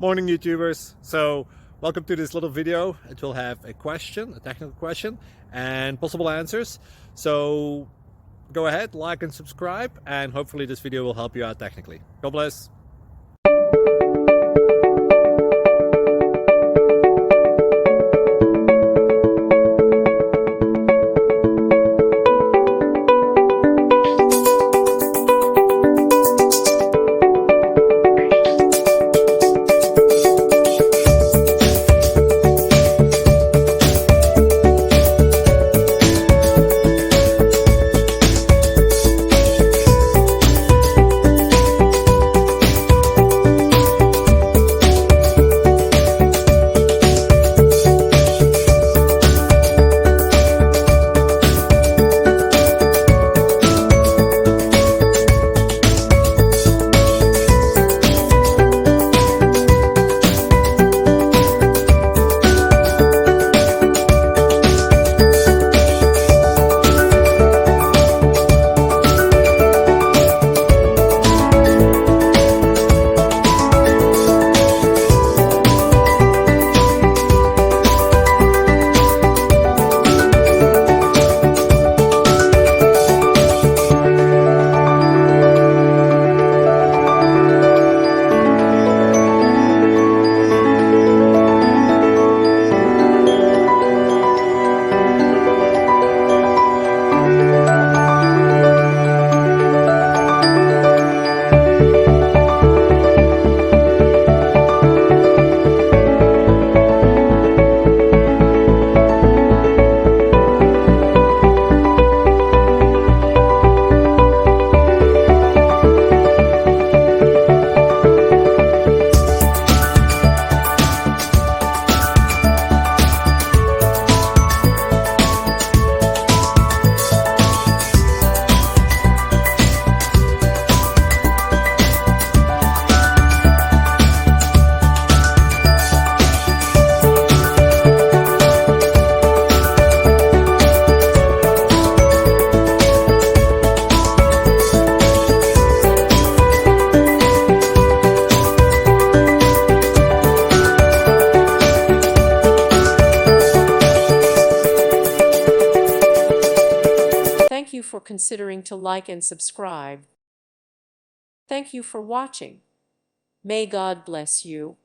Morning YouTubers. So welcome to this little video. It will have a question, a technical question, and possible answers. So go ahead, like and subscribe, and hopefully this video will help you out technically. God bless. Thank you for considering to like and subscribe. Thank you for watching. May God bless you.